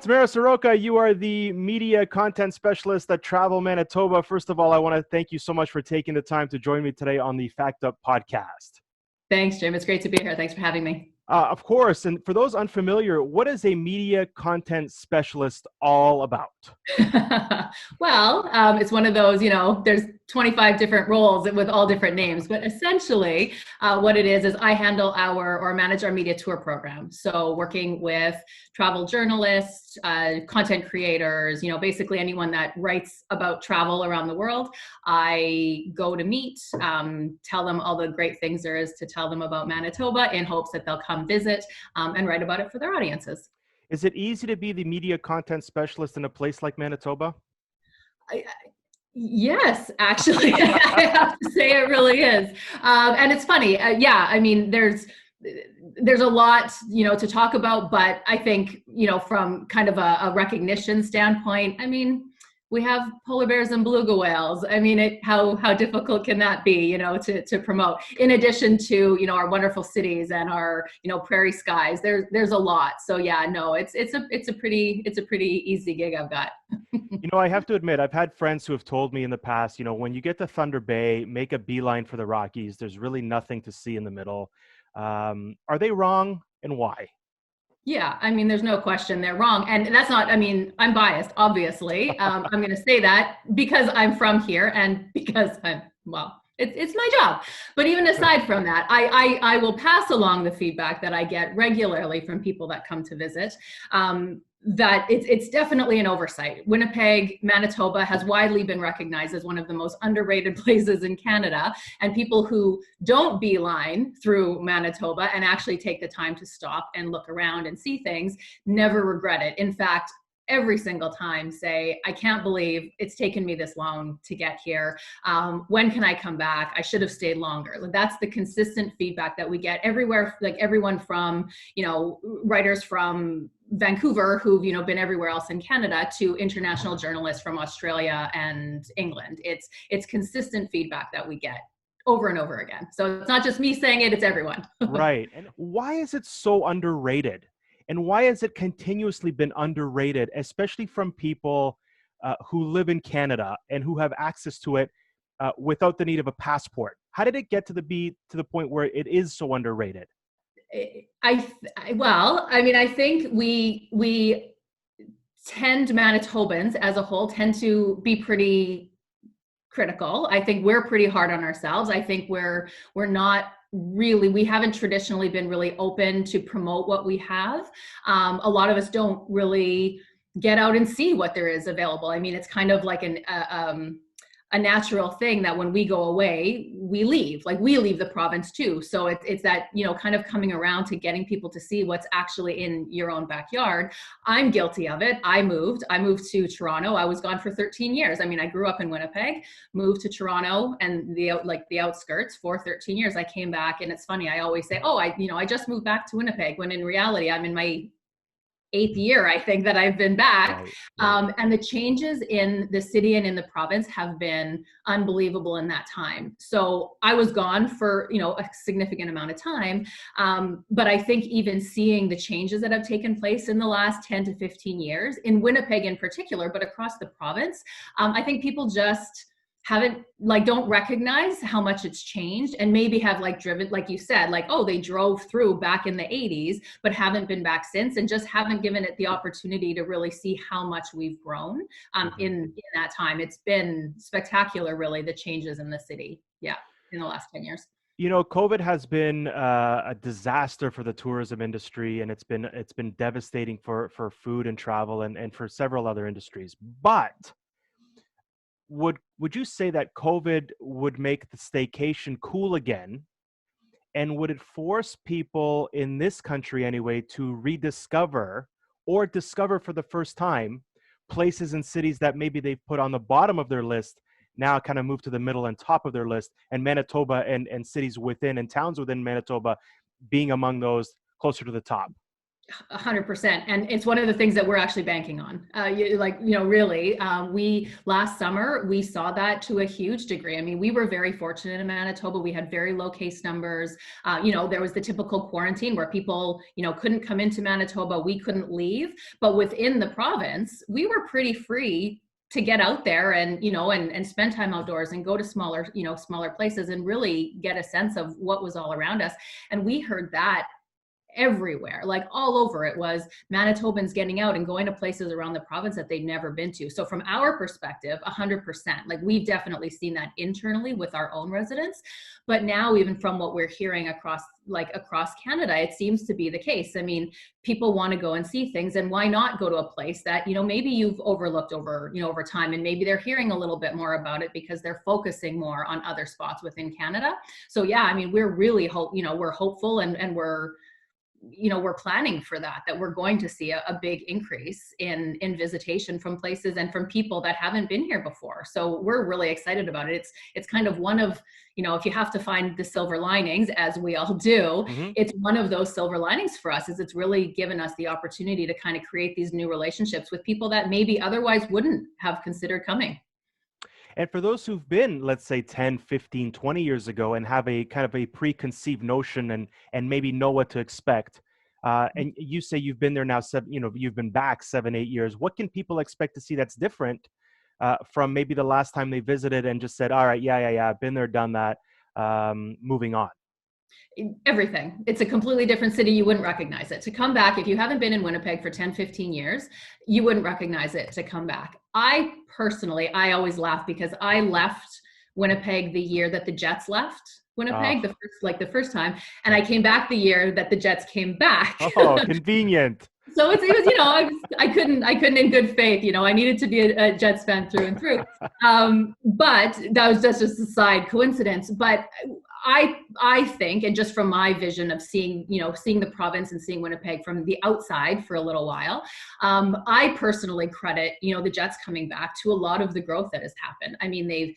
Tamara Soroka, you are the media content specialist at Travel Manitoba. First of all, I want to thank you so much for taking the time to join me today on the Fact Up podcast. Thanks, Jim. It's great to be here. Thanks for having me. Of course. And for those unfamiliar, what is a media content specialist all about? Well, it's one of those, there's 25 different roles with all different names, but essentially what it is I handle or manage our media tour program. So working with travel journalists, content creators, basically anyone that writes about travel around the world. I go to meet, tell them all the great things there is to tell them about Manitoba in hopes that they'll come visit and write about it for their audiences. Is it easy to be the media content specialist in a place like Manitoba? Yes, actually, I have to say it really is. And it's funny. There's a lot, to talk about, but I think, from kind of a recognition standpoint, we have polar bears and beluga whales. How difficult can that be, to promote? In addition to, our wonderful cities and our, prairie skies. There's a lot. So yeah, no, it's a pretty easy gig I've got. I have to admit, I've had friends who have told me in the past, when you get to Thunder Bay, make a beeline for the Rockies. There's really nothing to see in the middle. Are they wrong, and why? Yeah, there's no question they're wrong. And that's not, I'm biased, obviously. I'm going to say that because I'm from here and because it's my job. But even aside from that, I will pass along the feedback that I get regularly from people that come to visit. That it's definitely an oversight. Winnipeg, Manitoba has widely been recognized as one of the most underrated places in Canada, and people who don't beeline through Manitoba and actually take the time to stop and look around and see things never regret it. In fact, every single time say, I can't believe it's taken me this long to get here. When can I come back? I should have stayed longer. That's the consistent feedback that we get everywhere, like everyone from, writers from Vancouver who've, been everywhere else in Canada to international journalists from Australia and England. It's consistent feedback that we get over and over again. So it's not just me saying it, it's everyone. Right. And why is it so underrated? And why has it continuously been underrated, especially from people who live in Canada and who have access to it without the need of a passport? How did it get to the point where it is so underrated? I think we Manitobans as a whole tend to be pretty critical. I think we're pretty hard on ourselves. I think we're not really, we haven't traditionally been really open to promote what we have. A lot of us don't really get out and see what there is available. It's kind of like a natural thing that when we go away, we leave the province too. So it's that, kind of coming around to getting people to see what's actually in your own backyard. I'm guilty of it. I moved to Toronto. I was gone for 13 years. I grew up in Winnipeg, moved to Toronto and the outskirts for 13 years. I came back, and it's funny. I always say, I just moved back to Winnipeg, when in reality, I'm in my 8th year, I think, that I've been back. Right. And the changes in the city and in the province have been unbelievable in that time. So I was gone for, a significant amount of time. But I think even seeing the changes that have taken place in the last 10 to 15 years, in Winnipeg in particular, but across the province, I think people just don't recognize how much it's changed, and maybe have driven, like you said, they drove through back in the 80s, but haven't been back since, and just haven't given it the opportunity to really see how much we've grown in that time. It's been spectacular, really, the changes in the city. Yeah. In the last 10 years. COVID has been a disaster for the tourism industry, and it's been devastating for food and travel and for several other industries. But would you say that COVID would make the staycation cool again? And would it force people in this country anyway to rediscover or discover for the first time places and cities that maybe they've put on the bottom of their list, now kind of move to the middle and top of their list, and Manitoba and cities within and towns within Manitoba being among those closer to the top? 100%. And it's one of the things that we're actually banking on. Really, we last summer, we saw that to a huge degree. I mean, we were very fortunate in Manitoba. We had very low case numbers. There was the typical quarantine where people, couldn't come into Manitoba. We couldn't leave. But within the province, we were pretty free to get out there and, and spend time outdoors and go to smaller places and really get a sense of what was all around us. And we heard that everywhere, like all over. It was Manitobans getting out and going to places around the province that they'd never been to. So from our perspective, 100%, like we've definitely seen that internally with our own residents. But now, even from what we're hearing across Canada, it seems to be the case. I mean, people want to go and see things, and why not go to a place that, maybe you've overlooked over time, and maybe they're hearing a little bit more about it because they're focusing more on other spots within Canada. So yeah, I mean, we're really we're hopeful, and we're planning for that we're going to see a big increase in visitation from places and from people that haven't been here before. So we're really excited about it. It's kind of one of, if you have to find the silver linings, as we all do, it's one of those silver linings for us, is it's really given us the opportunity to kind of create these new relationships with people that maybe otherwise wouldn't have considered coming. And for those who've been, let's say 10, 15, 20 years ago and have a kind of a preconceived notion and maybe know what to expect, and you say you've been there now, you've been back 7, 8 years. What can people expect to see that's different from maybe the last time they visited and just said, all right, yeah, I've been there, done that, moving on? Everything. It's a completely different city. You wouldn't recognize it. To come back, if you haven't been in Winnipeg for 10, 15 years, you wouldn't recognize it to come back. I always laugh because I left Winnipeg the year that the Jets left Winnipeg, the first time, and I came back the year that the Jets came back. Oh, convenient. So it was, I couldn't in good faith, I needed to be a Jets fan through and through. But that was just a side coincidence. But I think, and just from my vision of seeing the province and seeing Winnipeg from the outside for a little while, I personally credit, the Jets coming back to a lot of the growth that has happened. I mean,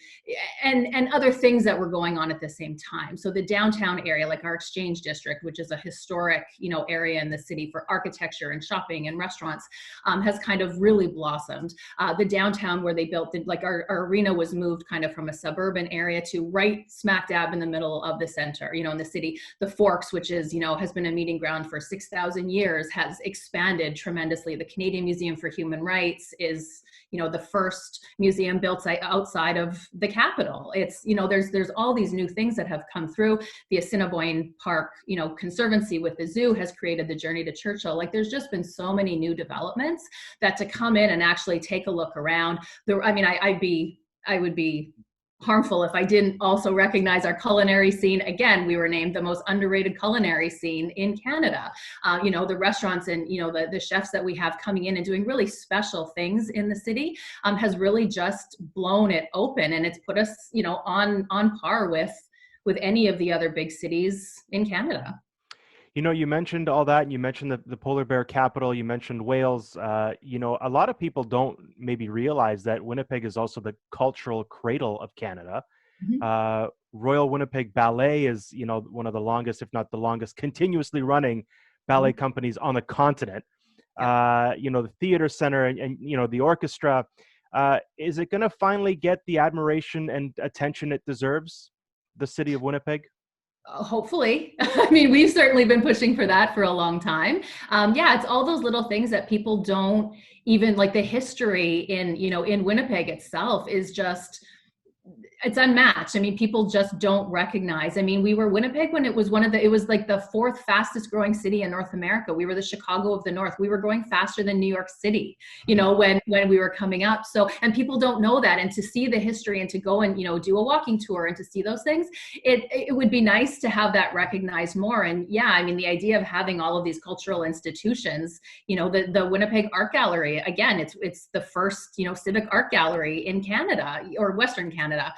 and other things that were going on at the same time. So the downtown area, like our Exchange District, which is a historic, area in the city for architecture and shopping and restaurants, has kind of really blossomed. The downtown where they built, our arena was moved kind of from a suburban area to right smack dab in the middle of the center, in the city. The Forks, which is, has been a meeting ground for 6,000 years, has expanded tremendously. The Canadian Museum for Human Rights is, the first museum built outside of the capital. It's, there's all these new things that have come through. The Assiniboine Park, Conservancy with the zoo has created the Journey to Churchill. Like, there's just been so many new developments that to come in and actually take a look around. I would be harmful if I didn't also recognize our culinary scene. Again, we were named the most underrated culinary scene in Canada. The restaurants and, the chefs that we have coming in and doing really special things in the city has really just blown it open. And it's put us, on par with any of the other big cities in Canada. You mentioned all that, and you mentioned the polar bear capital, you mentioned Wales. A lot of people don't maybe realize that Winnipeg is also the cultural cradle of Canada. Royal Winnipeg Ballet is, one of the longest, if not the longest, continuously running ballet companies on the continent. The theater center and the orchestra. Is it going to finally get the admiration and attention it deserves, the city of Winnipeg? Hopefully. I mean, we've certainly been pushing for that for a long time. It's all those little things that people don't even, like the history in Winnipeg itself is just, it's unmatched. I mean, people just don't recognize. I mean, we were Winnipeg when it was it was like the 4th fastest growing city in North America. We were the Chicago of the North. We were growing faster than New York City, when we were coming up. So, and people don't know that. And to see the history and to go and, do a walking tour and to see those things, it would be nice to have that recognized more. And yeah, I mean, the idea of having all of these cultural institutions, the Winnipeg Art Gallery, again, it's the first, civic art gallery in Canada or Western Canada.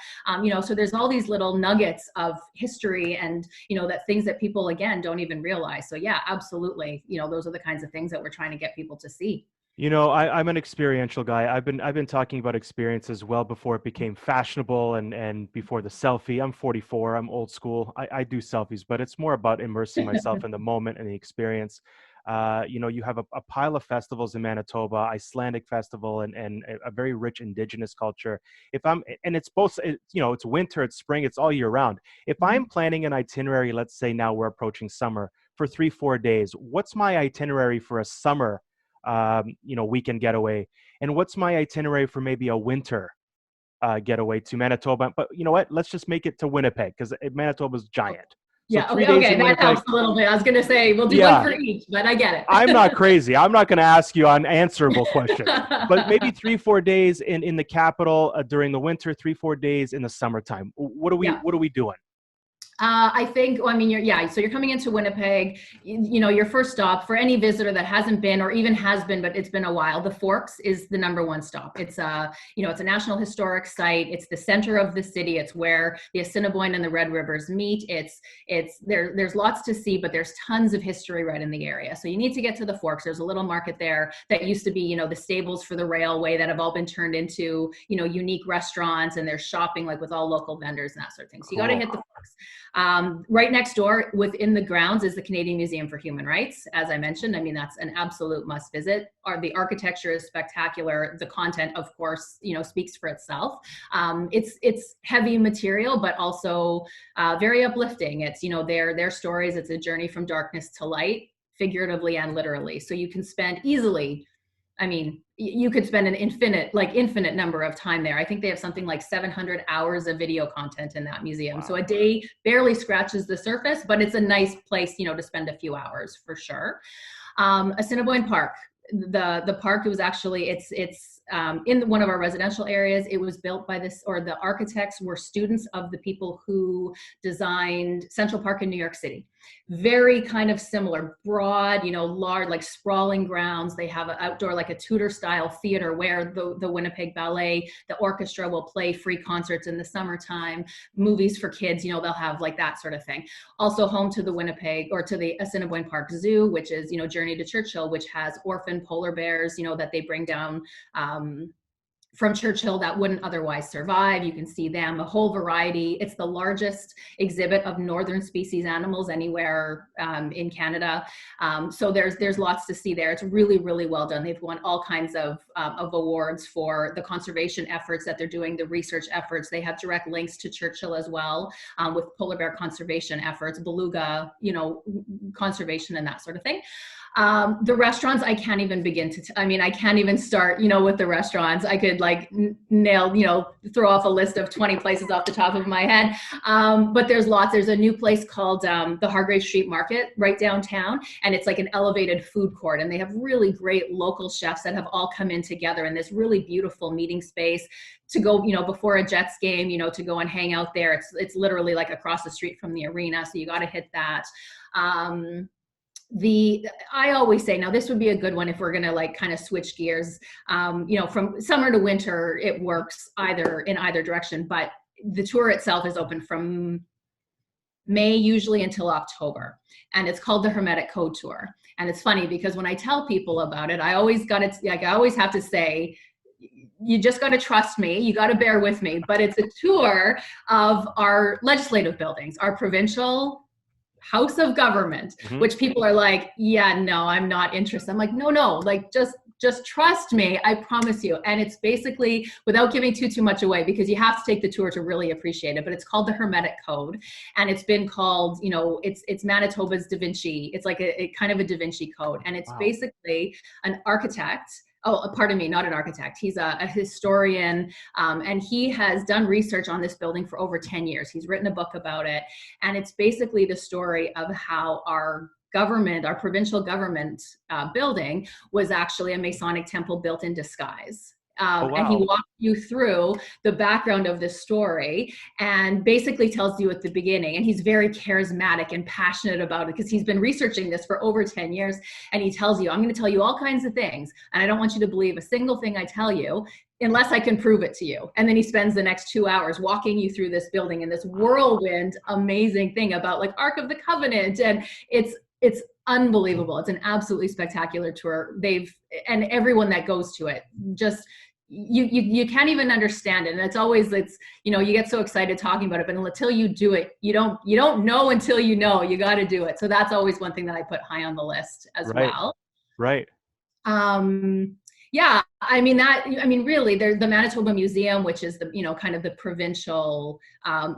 So there's all these little nuggets of history and, that things that people, again, don't even realize. So yeah, absolutely. Those are the kinds of things that we're trying to get people to see. I'm an experiential guy. I've been talking about experiences well before it became fashionable and before the selfie. I'm 44. I'm old school. I do selfies, but it's more about immersing myself in the moment and the experience. You have a pile of festivals in Manitoba, Icelandic festival, and a very rich indigenous culture. And it's both, it's winter, it's spring, it's all year round. If I'm planning an itinerary, let's say now we're approaching summer, for 3-4 days, what's my itinerary for a summer, weekend getaway? And what's my itinerary for maybe a winter getaway to Manitoba? But you know what? Let's just make it to Winnipeg, because Manitoba's giant. So Yeah, 3 days okay, in that Winnipeg. helps a little bit. I was going to say, we'll do one for each, but I get it. I'm not crazy. I'm not going to ask you unanswerable questions, but maybe 3-4 days in the capital during the winter, 3-4 days in the summertime. What are we doing? I think, so you're coming into Winnipeg, your first stop for any visitor that hasn't been, or even has been, but it's been a while, the Forks is the number one stop. It's it's a National Historic Site. It's the center of the city. It's where the Assiniboine and the Red Rivers meet. There's lots to see, but there's tons of history right in the area. So you need to get to the Forks. There's a little market there that used to be, the stables for the railway that have all been turned into, unique restaurants, and there's shopping like with all local vendors and that sort of thing. So you got to hit the Forks. Right next door within the grounds is the Canadian Museum for Human Rights. As I mentioned, that's an absolute must visit. The architecture is spectacular. The content, of course, speaks for itself. It's heavy material, but also very uplifting. It's, their stories. It's a journey from darkness to light, figuratively and literally. So you can spend easily, you could spend an infinite number of time there. I think they have something like 700 hours of video content in that museum. Wow. So a day barely scratches the surface, but it's a nice place, to spend a few hours for sure. Assiniboine Park. The park, it was actually, it's in one of our residential areas. It was built by the architects were students of the people who designed Central Park in New York City. Very kind of similar, broad, large, like sprawling grounds. They have an outdoor, like a Tudor style theater where the Winnipeg Ballet, the orchestra will play free concerts in the summertime, movies for kids, they'll have like that sort of thing. Also home to the to the Assiniboine Park Zoo, which is, Journey to Churchill, which has orphan polar bears, that they bring down from Churchill that wouldn't otherwise survive. You can see them, a whole variety. It's the largest exhibit of northern species animals anywhere in Canada. So there's lots to see there. It's really, really well done. They've won all kinds of awards for the conservation efforts that they're doing, the research efforts. They have direct links to Churchill as well, with polar bear conservation efforts, beluga, conservation and that sort of thing. The restaurants, I can't even begin to, I can't even start, with the restaurants. I could nail, throw off a list of 20 places off the top of my head. But there's lots. There's a new place called the Hargrave Street Market right downtown. And it's like an elevated food court. And they have really great local chefs that have all come in together in this really beautiful meeting space to go, before a Jets game, to go and hang out there. It's literally like across the street from the arena. So you got to hit that. I always say, now this would be a good one if we're going to kind of switch gears, from summer to winter, it works in either direction, but the tour itself is open from May usually until October, and it's called the Hermetic Code Tour. And it's funny because when I tell people about it, I always have to say, you just got to trust me. You got to bear with me, but it's a tour of our legislative buildings, our provincial House of Government, which people are like, yeah, no, I'm not interested. I'm like, no, just trust me. I promise you. And it's basically, without giving too much away, because you have to take the tour to really appreciate it, but it's called the Hermetic Code. And it's been called, it's Manitoba's Da Vinci. It's like a kind of a Da Vinci Code. And it's basically an architect. Oh, pardon me, not an architect. He's a historian, and he has done research on this building for over 10 years. He's written a book about it, and it's basically the story of how our government, our provincial government building was actually a Masonic temple built in disguise. And he walks you through the background of this story and basically tells you at the beginning, and he's very charismatic and passionate about it because he's been researching this for over 10 years. And he tells you, I'm going to tell you all kinds of things, and I don't want you to believe a single thing I tell you unless I can prove it to you. And then he spends the next 2 hours walking you through this building and this whirlwind, amazing thing about like Ark of the Covenant. And it's unbelievable. It's an absolutely spectacular tour. And everyone that goes to it just, you can't even understand it. And it's you know, you get so excited talking about it, but until you do it, you don't know until you know. You got to do it. So that's always one thing that I put high on the list as Right. well. Right. Yeah, I mean, really, there's the Manitoba Museum, which is the, you know, kind of the provincial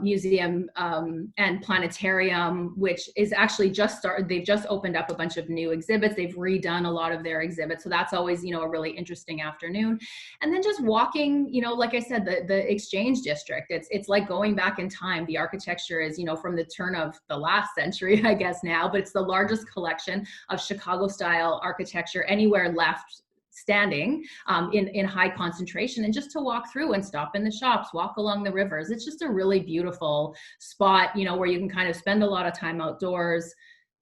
museum and planetarium, which is actually just started. They've just opened up a bunch of new exhibits. They've redone a lot of their exhibits. So that's always, you know, a really interesting afternoon. And then just walking, you know, like I said, the Exchange District, it's like going back in time. The architecture is, you know, from the turn of the last century, I guess now, but it's the largest collection of Chicago style architecture anywhere left standing in high concentration. And just to walk through and stop in the shops, walk along the rivers, it's just a really beautiful spot, you know, where you can kind of spend a lot of time outdoors,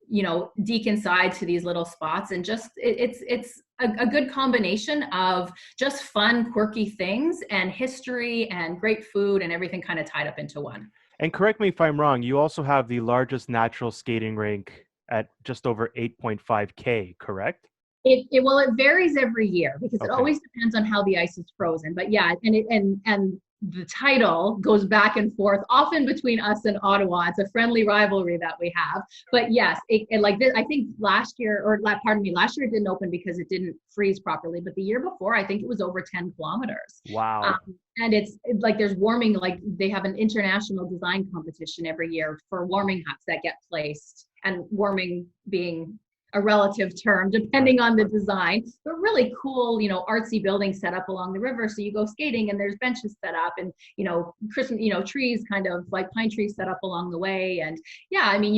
you know, deke inside to these little spots. And just it's a good combination of just fun, quirky things and history and great food and everything kind of tied up into one. And correct me if I'm wrong, you also have the largest natural skating rink at just over 8.5K, correct? Well, it varies every year because it Okay. always depends on how the ice is frozen. But yeah, and the title goes back and forth often between us and Ottawa. It's a friendly rivalry that we have. But yes, it like this, I think last year last year it didn't open because it didn't freeze properly. But the year before, I think it was over 10 kilometers. Wow. And it's like there's warming, like they have an international design competition every year for warming huts that get placed, and warming being a relative term depending on the design, but really cool, you know, artsy buildings set up along the river. So you go skating and there's benches set up, and, you know, Christmas, you know, trees, kind of like pine trees set up along the way. And yeah, I mean,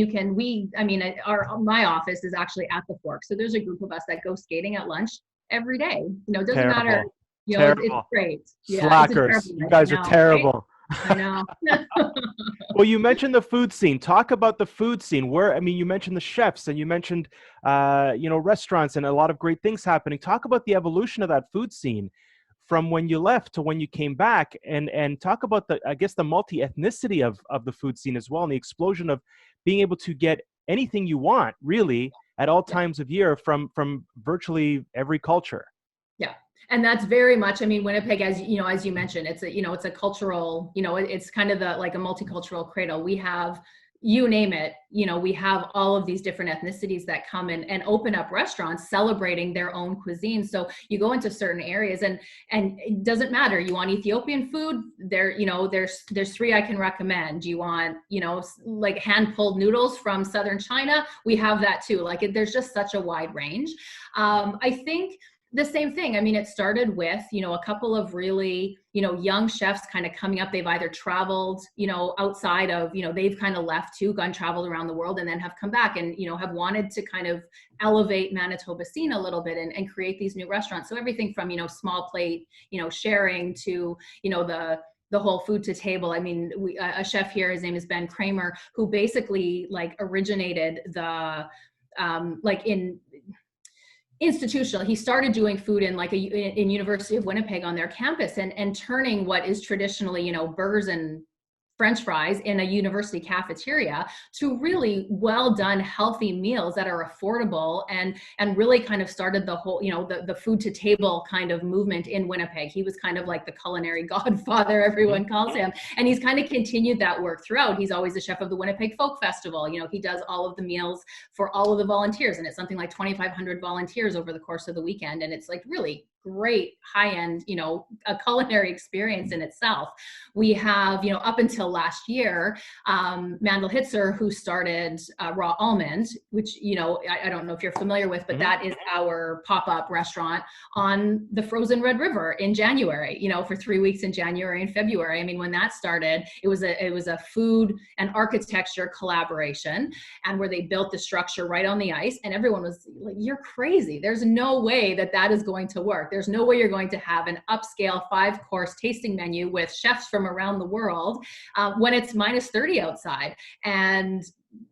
my office is actually at the Fork. So there's a group of us that go skating at lunch every day. You know, it doesn't matter. You know, it's great. Slackers. You guys are terrible. Right? I know. Well, you mentioned the food scene. Talk about the food scene. Where, I mean, you mentioned the chefs and you mentioned, you know, restaurants and a lot of great things happening. Talk about the evolution of that food scene from when you left to when you came back, and talk about I guess the multi-ethnicity of the food scene as well, and the explosion of being able to get anything you want really at all times of year from virtually every culture. Yeah. And that's very much, I mean, Winnipeg, as you know, as you mentioned, it's a cultural, you know, it's kind of like a multicultural cradle. We have, you name it, you know, we have all of these different ethnicities that come in and open up restaurants celebrating their own cuisine. So you go into certain areas and it doesn't matter. You want Ethiopian food? There, you know, there's three I can recommend. You want, you know, like hand pulled noodles from Southern China? We have that too. Like there's just such a wide range. I think the same thing. I mean, it started with, you know, a couple of really, you know, young chefs kind of coming up. They've either traveled, you know, outside of, you know, they've kind of left too, gone traveled around the world, and then have come back and, you know, have wanted to kind of elevate Manitoba scene a little bit and create these new restaurants. So everything from, you know, small plate, you know, sharing to, you know, the whole food to table. I mean, a chef here, his name is Ben Kramer, who basically like originated the, like in institutional. He started doing food in like in University of Winnipeg on their campus, and turning what is traditionally, you know, burgers and French fries in a university cafeteria to really well done, healthy meals that are affordable, and really kind of started the whole, you know, the food to table kind of movement in Winnipeg. He was kind of like the culinary godfather, everyone calls him. And he's kind of continued that work throughout. He's always the chef of the Winnipeg Folk Festival. You know, he does all of the meals for all of the volunteers, and it's something like 2,500 volunteers over the course of the weekend. And it's like really great high-end, you know, a culinary experience in itself. We have, you know, up until last year, Mandel Hitzer, who started Raw Almond, which, you know, I don't know if you're familiar with, but that is our pop-up restaurant on the frozen Red River in January, you know, for 3 weeks in January and February. I mean, when that started, it was a food and architecture collaboration, and where they built the structure right on the ice, and everyone was like, you're crazy. There's no way that is going to work. There's no way you're going to have an upscale 5-course tasting menu with chefs from around the world when it's minus 30 outside. And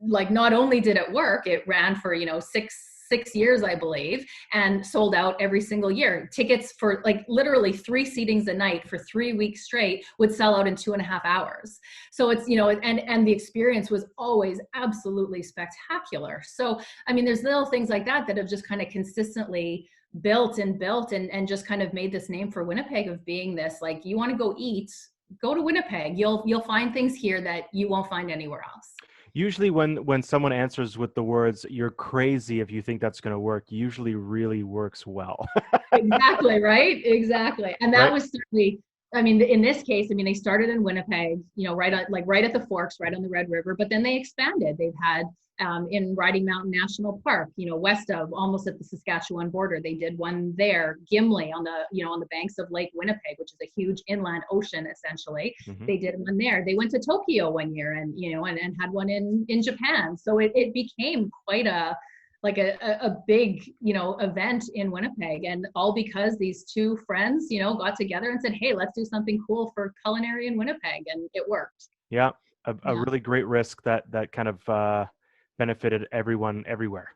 like, not only did it work, it ran for, you know, six years, I believe, and sold out every single year. Tickets for like literally 3 seatings a night for 3 weeks straight would sell out in 2.5 hours. So it's, you know, and the experience was always absolutely spectacular. So, I mean, there's little things like that have just kind of consistently built and built and just kind of made this name for Winnipeg of being this, like, you want to go eat, go to Winnipeg. You'll find things here that you won't find anywhere else. Usually when someone answers with the words, "You're crazy if you think that's going to work," usually really works well. Exactly, right? Exactly. And that Right? was certainly, I mean, in this case, I mean, they started in Winnipeg, right on, like right at the Forks, right on the Red River, but then they expanded. They've had in Riding Mountain National Park, west of, almost at the Saskatchewan border. They did one there, Gimli on the banks of Lake Winnipeg, which is a huge inland ocean, essentially. Mm-hmm. They did one there. They went to Tokyo one year and had one in Japan. So it became quite a big, event in Winnipeg, and all because these two friends, got together and said, hey, let's do something cool for culinary in Winnipeg. And it worked. Yeah. A really great risk that kind of benefited everyone everywhere.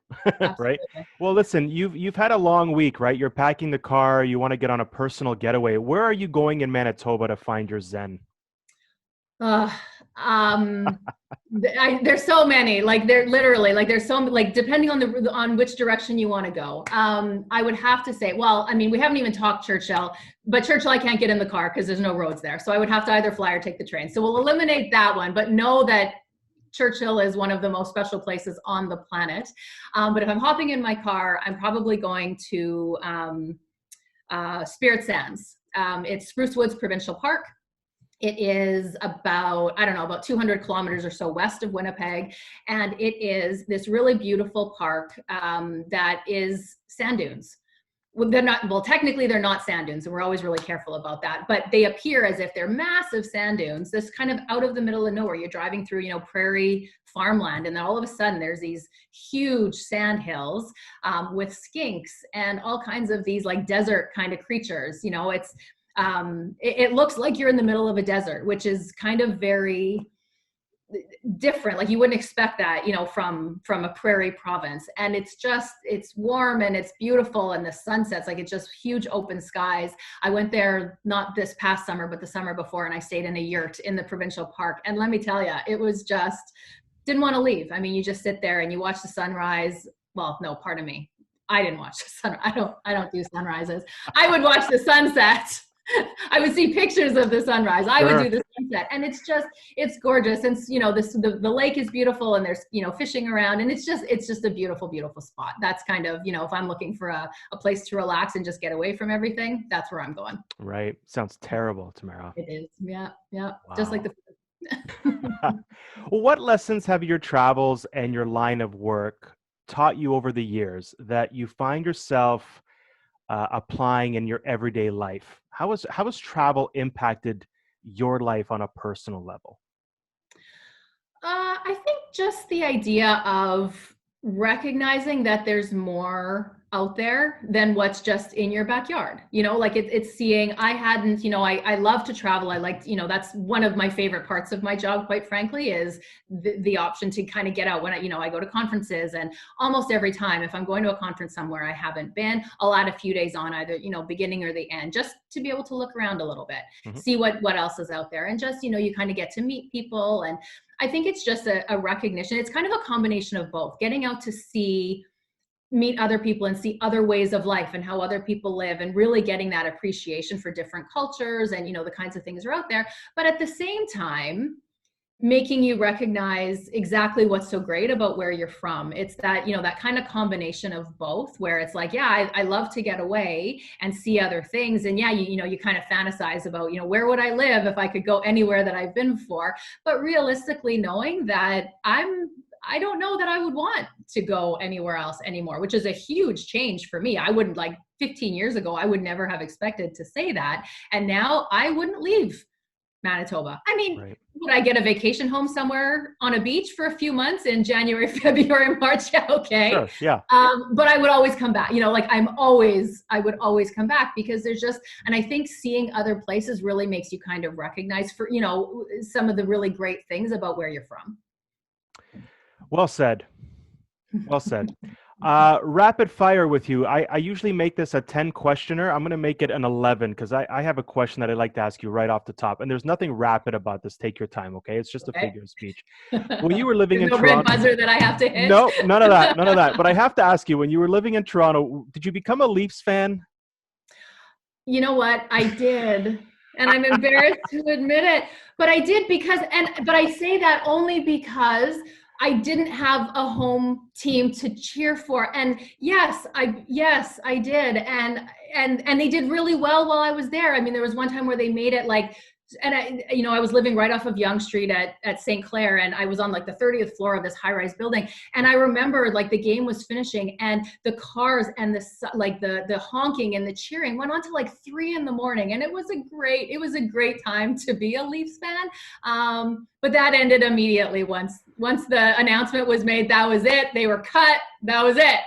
Right? Well, listen, you've had a long week, right? You're packing the car, you want to get on a personal getaway. Where are you going in Manitoba to find your zen? There's so many, like, they're literally, like, there's so, like, depending on which direction you want to go. I would have to say, well, I mean, we haven't even talked Churchill, but Churchill I can't get in the car because there's no roads there. So I would have to either fly or take the train. So we'll eliminate that one, but know that Churchill is one of the most special places on the planet. But if I'm hopping in my car, I'm probably going to Spirit Sands. It's Spruce Woods Provincial Park. It is about 200 kilometers or so west of Winnipeg. And it is this really beautiful park that is sand dunes. Technically they're not sand dunes, and we're always really careful about that, but they appear as if they're massive sand dunes, this kind of out of the middle of nowhere. You're driving through, prairie farmland, and then all of a sudden there's these huge sand hills with skinks and all kinds of these like desert kind of creatures. It looks like you're in the middle of a desert, which is kind of very different. Like, you wouldn't expect that, from a prairie province. And it's warm and it's beautiful, and the sunsets, like, it's just huge open skies. I went there not this past summer, but the summer before, and I stayed in a yurt in the provincial park. And let me tell you, it was just, didn't want to leave. I mean, you just sit there and you watch the sunrise. Well, no, pardon me. I didn't watch the sun. I don't do sunrises. I would watch the sunset. I would see pictures of the sunrise. I would do the sunset, and it's gorgeous. And the lake is beautiful, and there's fishing around, and it's just a beautiful, beautiful spot. That's kind of, if I'm looking for a place to relax and just get away from everything, that's where I'm going. Right. Sounds terrible, Tamara. It is. Yeah. Wow. Just like the Well, what lessons have your travels and your line of work taught you over the years that you find yourself applying in your everyday life? How has travel impacted your life on a personal level? I think just the idea of recognizing that there's more out there than what's just in your backyard. Like it's seeing, I love to travel. I like, that's one of my favorite parts of my job, quite frankly, is the option to kind of get out when I go to conferences. And almost every time, if I'm going to a conference somewhere I haven't been, I'll add a few days on, either, beginning or the end, just to be able to look around a little bit, see what else is out there. And just, you kind of get to meet people. And I think it's just a recognition. It's kind of a combination of both, getting out to meet other people and see other ways of life and how other people live, and really getting that appreciation for different cultures and, the kinds of things are out there. But at the same time, making you recognize exactly what's so great about where you're from. It's that, that kind of combination of both, where it's like, yeah, I love to get away and see other things. And yeah, you kind of fantasize about, where would I live if I could go anywhere that I've been before? But realistically, knowing that I don't know that I would want to go anywhere else anymore, which is a huge change for me. I wouldn't, 15 years ago, I would never have expected to say that. And now I wouldn't leave Manitoba. I mean, right. Would I get a vacation home somewhere on a beach for a few months in January, February, March? Yeah, okay. Sure, yeah. But I would always come back, I would always come back, because there's just, and I think seeing other places really makes you kind of recognize for, some of the really great things about where you're from. Well said. Well said. Rapid fire with you. I usually make this a 10 questioner. I'm going to make it an 11 because I have a question that I'd like to ask you right off the top. And there's nothing rapid about this. Take your time, okay? It's just a Okay. figure of speech. When you were living There's in no red Toronto. buzzer that I have to hit. No, none of that. None of that. But I have to ask you, when you were living in Toronto, did you become a Leafs fan? You know what? I did. And I'm embarrassed to admit it, but I did but I say that only because I didn't have a home team to cheer for. And yes, I did. And they did really well while I was there. I mean, there was one time where they made it like, and I was living right off of Yonge Street at St. Clair, and I was on like the 30th floor of this high-rise building. And I remember like the game was finishing, and the cars and the honking and the cheering went on to like 3 a.m. and it was a great time to be a Leafs fan. But that ended immediately once the announcement was made. That was it. They were cut. That was it.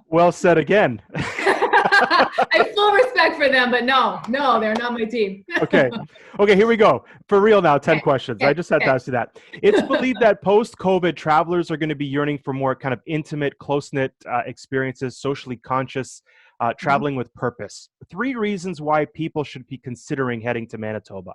Well said again. I have full respect for them, but no, they're not my team. Okay, here we go. For real now, 10 Okay. questions. Okay. I just had to ask you that. It's believed that post-COVID, travelers are going to be yearning for more kind of intimate, close-knit experiences, socially conscious, traveling with purpose. 3 reasons why people should be considering heading to Manitoba.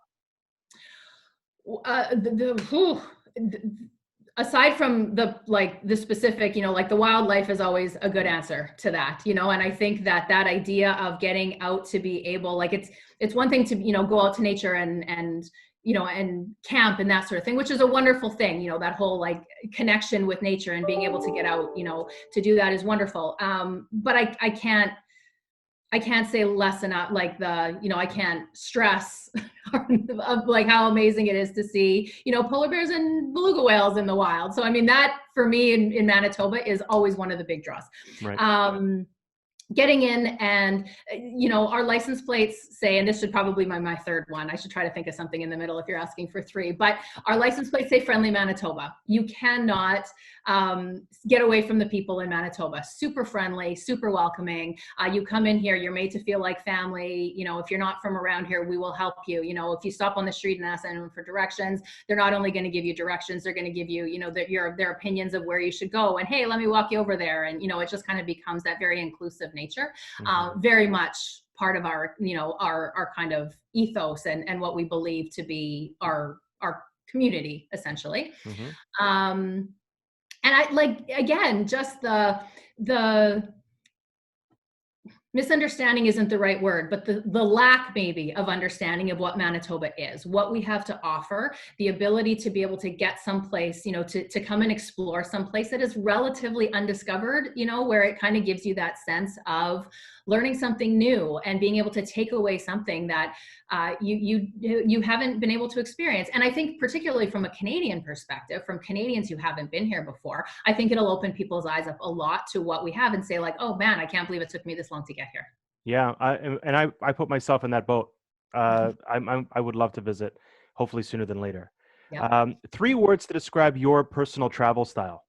Aside from the specific, like the wildlife is always a good answer to that, and I think that idea of getting out to be able, like it's one thing to, go out to nature and camp and that sort of thing, which is a wonderful thing, that whole like connection with nature and being able to get out, to do that is wonderful. But I can't say less enough, I can't stress of like how amazing it is to see, polar bears and beluga whales in the wild. So, I mean, that for me in Manitoba is always one of the big draws. Right. Getting in and, our license plates say, and this should probably be my third one. I should try to think of something in the middle if you're asking for 3, but our license plates say friendly Manitoba. You cannot get away from the people in Manitoba. Super friendly, super welcoming. You come in here, you're made to feel like family. If you're not from around here, we will help you. If you stop on the street and ask anyone for directions, they're not only going to give you directions, they're going to give you, their opinions of where you should go. And hey, let me walk you over there. And, it just kind of becomes that very inclusive nature. Very much part of our, our kind of ethos and what we believe to be our community, essentially. And I again, just the misunderstanding isn't the right word, but the lack maybe of understanding of what Manitoba is, what we have to offer, the ability to be able to get someplace, to come and explore someplace that is relatively undiscovered, where it kind of gives you that sense of learning something new and being able to take away something that you haven't been able to experience. And I think particularly from a Canadian perspective, from Canadians who haven't been here before, I think it'll open people's eyes up a lot to what we have and say like, oh man, I can't believe it took me this long to get here. Yeah, I put myself in that boat. I would love to visit, hopefully sooner than later. Yeah. 3 words to describe your personal travel style.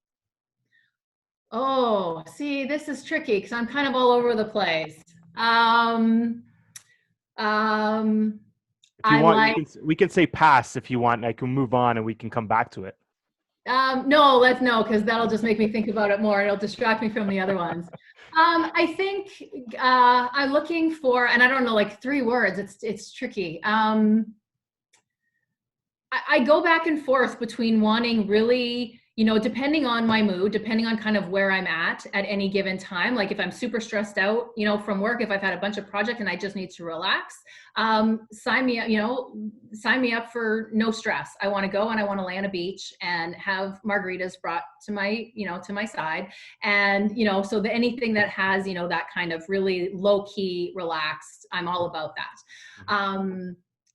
Oh, see, this is tricky because I'm kind of all over the place. If you want, we can say pass if you want, and I can move on and we can come back to it. No, because that'll just make me think about it more. It'll distract me from the other ones. I think I'm looking for, and I don't know, like 3 words. It's tricky. I go back and forth between wanting really, depending on my mood, depending on kind of where I'm at any given time. Like if I'm super stressed out, from work, if I've had a bunch of projects and I just need to relax, sign me up for no stress. I want to go and I want to lay on a beach and have margaritas brought to my, to my side. And, so anything that has, that kind of really low key relaxed, I'm all about that.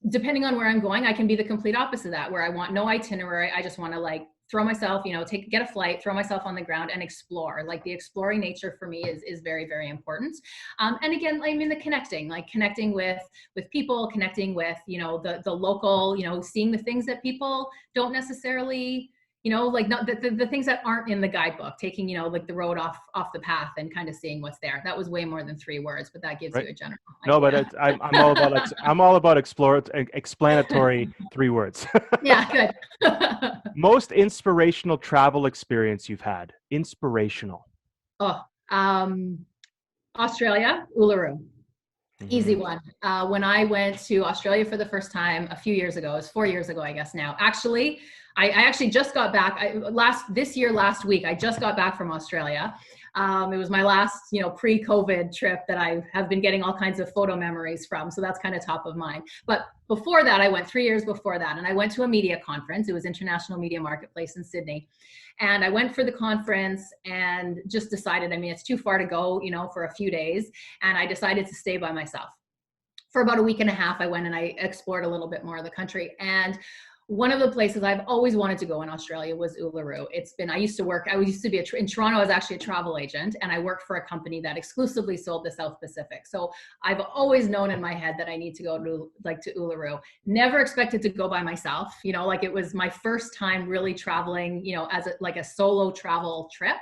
Depending on where I'm going, I can be the complete opposite of that, where I want no itinerary. I just want to throw myself, get a flight, throw myself on the ground and explore. Like the exploring nature for me is very, very important. And again, the connecting with people, connecting with, the local, seeing the things that people don't necessarily, not the things that aren't in the guidebook, taking, the road off the path and kind of seeing what's there. That was way more than 3 words, but that gives you a general idea. No, but I'm all about explanatory 3 words. Yeah, good. Most inspirational travel experience you've had. Inspirational. Oh, Australia, Uluru. Easy Hmm. one. When I went to Australia for the first time a few years ago, it was 4 years ago, I guess now. Actually, I actually just got back last week. I just got back from Australia. It was my last, pre-COVID trip that I have been getting all kinds of photo memories from. So that's kind of top of mind. But before that, I went 3 years before that, and I went to a media conference. It was International Media Marketplace in Sydney. And I went for the conference and just decided, I mean, it's too far to go, for a few days. And I decided to stay by myself. For about a week and a half, I went and I explored a little bit more of the country. And one of the places I've always wanted to go in Australia was Uluru. I used to be in Toronto. I was actually a travel agent, and I worked for a company that exclusively sold the South Pacific. So I've always known in my head that I need to go to Uluru. Never expected to go by myself. It was my first time really traveling, as a solo travel trip.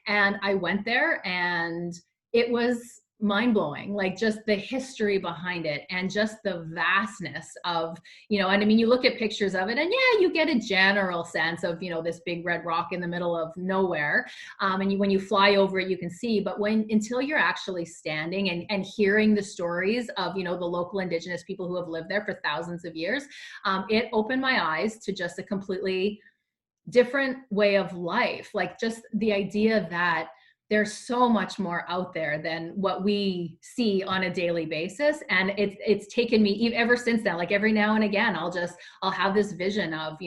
And I went there, and it was mind-blowing, like just the history behind it and just the vastness of, and I mean, you look at pictures of it and yeah, you get a general sense of, this big red rock in the middle of nowhere. And when you fly over it, you can see, but until you're actually standing and hearing the stories of, the local indigenous people who have lived there for thousands of years, it opened my eyes to just a completely different way of life. Like just the idea that there's so much more out there than what we see on a daily basis. And it's taken me ever since then, like every now and again, I'll have this vision of,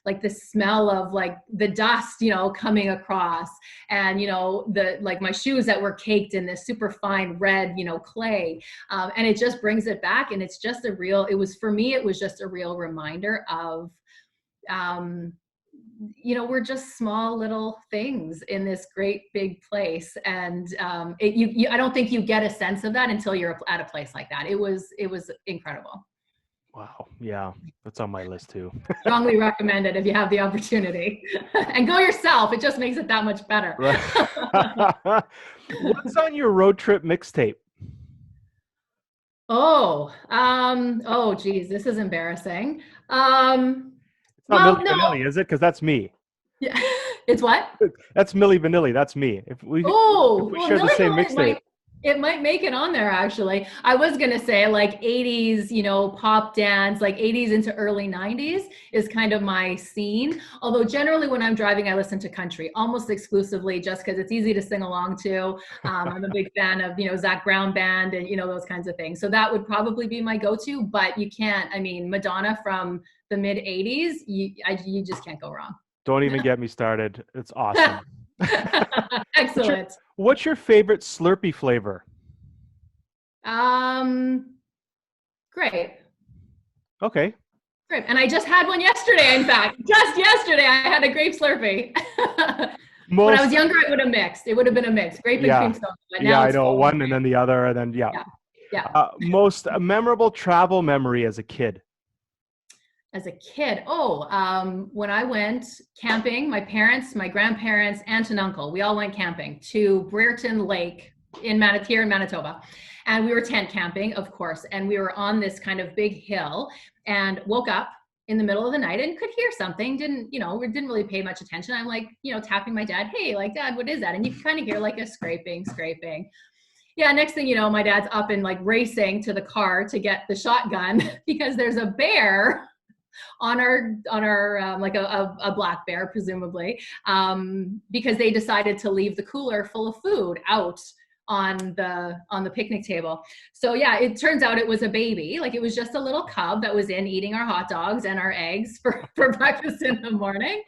like the smell of like the dust, coming across, and, like my shoes that were caked in this super fine red, clay. And it just brings it back. And it's just for me, it was just a real reminder of, we're just small little things in this great big place. And I don't think you get a sense of that until you're at a place like that. It was incredible. Wow. Yeah, that's on my list too. Strongly recommend it if you have the opportunity. And go yourself. It just makes it that much better. Right. What's on your road trip mixtape? Oh geez, this is embarrassing. It's not Well, Milli no. Vanilli, is it? Because that's me. Yeah. It's what? That's Milli Vanilli. That's me. If we Well, share the Milli same Vanilli mixtape. it might make it on there actually. I was gonna say like 80s, pop dance, like 80s into early 90s is kind of my scene. Although generally when I'm driving, I listen to country almost exclusively just because it's easy to sing along to. I'm a big fan of, Zach Brown Band and, those kinds of things. So that would probably be my go-to, but you can't, I mean, Madonna from the mid 80s, you just can't go wrong. Don't even get me started. It's awesome. Excellent. What's your favorite Slurpee flavor? Grape. Okay. Grape. And I just had one yesterday, in fact. Just yesterday, I had a grape Slurpee. When I was younger, it would have mixed. It would have been a mix, grape and cream soda. But now I it's know. full. One and then the other, and then Yeah. most memorable travel memory as a kid. As a kid, when I went camping, my parents, my grandparents, aunt and uncle, we all went camping to Brereton Lake here in Manitoba. And we were tent camping, of course. And we were on this kind of big hill and woke up in the middle of the night and could hear something. We didn't really pay much attention. I'm like, tapping my dad, hey, like, Dad, what is that? And you kind of hear like a scraping. Yeah, next thing you know, my dad's up and like racing to the car to get the shotgun because there's a bear on our like a black bear, presumably, because they decided to leave the cooler full of food out on the picnic table. So yeah, it turns out it was a baby. Like it was just a little cub that was in eating our hot dogs and our eggs for breakfast in the morning.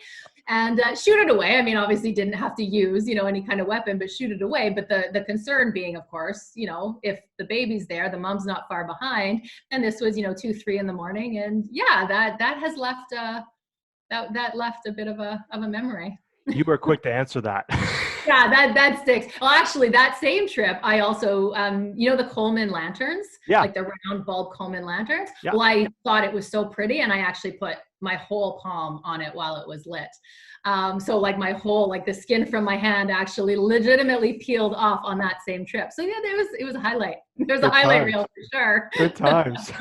And shoot it away. I mean, obviously didn't have to use, any kind of weapon, but shoot it away. But the concern being, of course, if the baby's there, the mom's not far behind. And this was, 2, 3 in the morning. And yeah, that has left, that left a bit of a memory. You were quick to answer that. Yeah, that sticks. Well, actually, that same trip, I also, the Coleman lanterns, like the round bulb Coleman lanterns. Yeah. Well, I thought it was so pretty, and I actually put my whole palm on it while it was lit. So like my whole, like the skin from my hand actually legitimately peeled off on that same trip. So yeah, it was a highlight. There's a highlight reel for sure. Good times.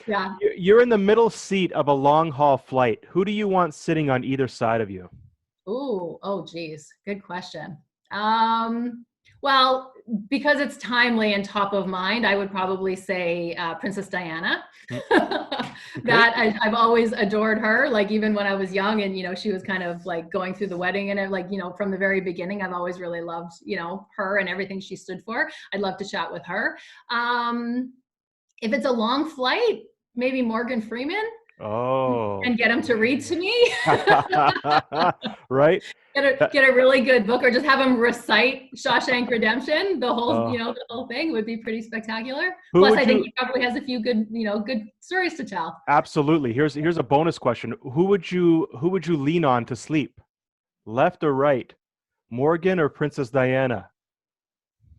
Yeah. You're in the middle seat of a long haul flight. Who do you want sitting on either side of you? Oh geez. Good question. Well, because it's timely and top of mind, I would probably say Princess Diana. Okay. I've always adored her. Like even when I was young, and she was kind of like going through the wedding, and like from the very beginning, I've always really loved her and everything she stood for. I'd love to chat with her. If it's a long flight, maybe Morgan Freeman. Oh. And get him to read to me. Right. Get a really good book, or just have him recite Shawshank Redemption. The whole thing would be pretty spectacular. Plus, I think he probably has a few good stories to tell. Absolutely. Here's a bonus question. Who would you lean on to sleep? Left or right? Morgan or Princess Diana?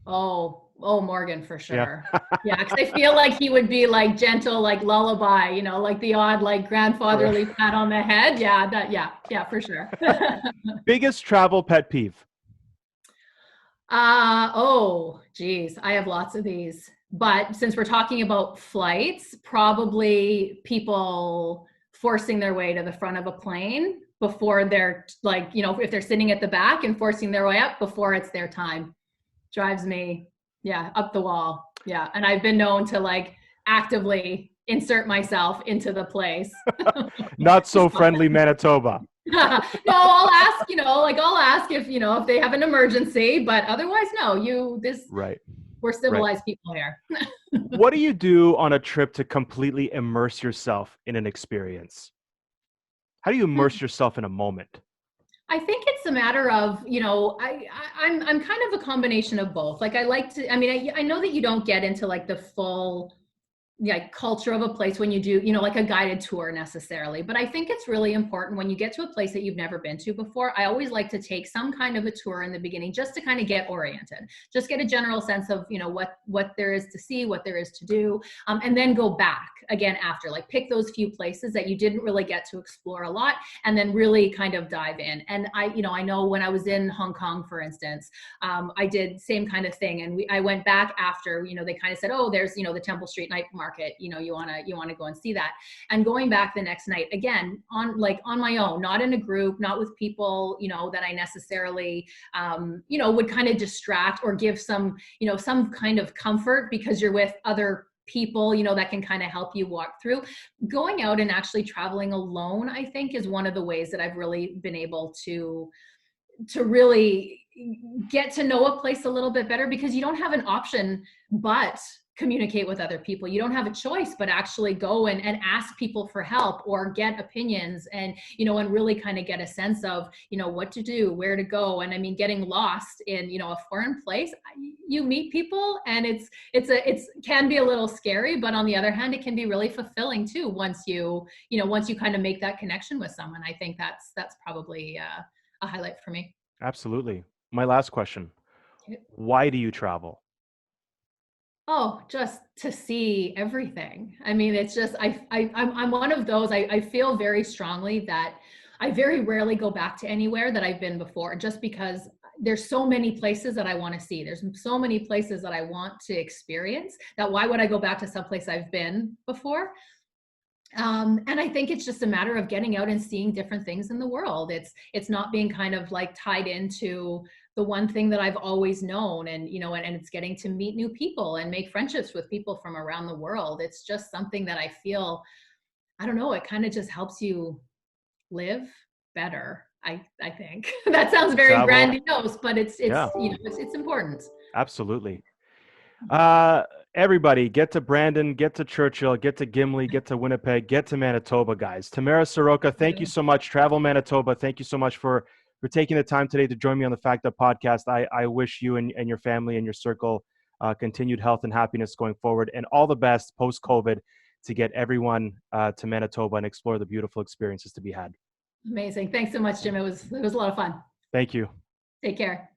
Oh, Morgan for sure. Yeah, because I feel like he would be like gentle, like lullaby, like the odd like grandfatherly pat on the head. Yeah, for sure. Biggest travel pet peeve? Oh, geez, I have lots of these. But since we're talking about flights, probably people forcing their way to the front of a plane before they're like, if they're sitting at the back and forcing their way up before it's their time. Drives me, up the wall. Yeah. And I've been known to like actively insert myself into the place. Not so friendly Manitoba. No, I'll ask, I'll ask if they have an emergency, but otherwise, no, Right. We're civilized people here. What do you do on a trip to completely immerse yourself in an experience? How do you immerse yourself in a moment? I think it's a matter of, I'm kind of a combination of both. Like I like to, I know that you don't get into like the full culture of a place when you do, like a guided tour necessarily. But I think it's really important when you get to a place that you've never been to before. I always like to take some kind of a tour in the beginning just to kind of get oriented, just get a general sense of, what there is to see, what there is to do, and then go back again after, like pick those few places that you didn't really get to explore a lot and then really kind of dive in. And I know when I was in Hong Kong, for instance, I did same kind of thing. And I went back after, they kind of said, oh, there's, the Temple Street night market, you want to go and see that. And going back the next night, again, on my own, not in a group, not with people, that I necessarily, would kind of distract or give some kind of comfort because you're with other people, that can kind of help you walk through. Going out and actually traveling alone, I think, is one of the ways that I've really been able to really get to know a place a little bit better, because you don't have an option but communicate with other people. You don't have a choice but actually go and ask people for help or get opinions and, and really kind of get a sense of, what to do, where to go. And getting lost in, a foreign place, you meet people and it can be a little scary, but on the other hand, it can be really fulfilling too. Once you kind of make that connection with someone, I think that's probably a highlight for me. Absolutely. My last question. Why do you travel? Oh, just to see everything. It's just, I'm one of those, I feel very strongly that I very rarely go back to anywhere that I've been before, just because there's so many places that I want to see. There's so many places that I want to experience that why would I go back to someplace I've been before? And I think it's just a matter of getting out and seeing different things in the world. It's not being kind of like tied into the one thing that I've always known, and and it's getting to meet new people and make friendships with people from around the world. It's just something that I feel, I don't know, it kind of just helps you live better. I think that sounds very grandiose, but it's important. Absolutely. Everybody get to Brandon, get to Churchill, get to Gimli, get to Winnipeg, get to Manitoba, guys. Tamara Soroka, thank you so much. Travel Manitoba, thank you so much for taking the time today to join me on the Fact Up podcast. I wish you and your family and your circle continued health and happiness going forward, and all the best post-COVID to get everyone to Manitoba and explore the beautiful experiences to be had. Amazing. Thanks so much, Jim. It was a lot of fun. Thank you. Take care.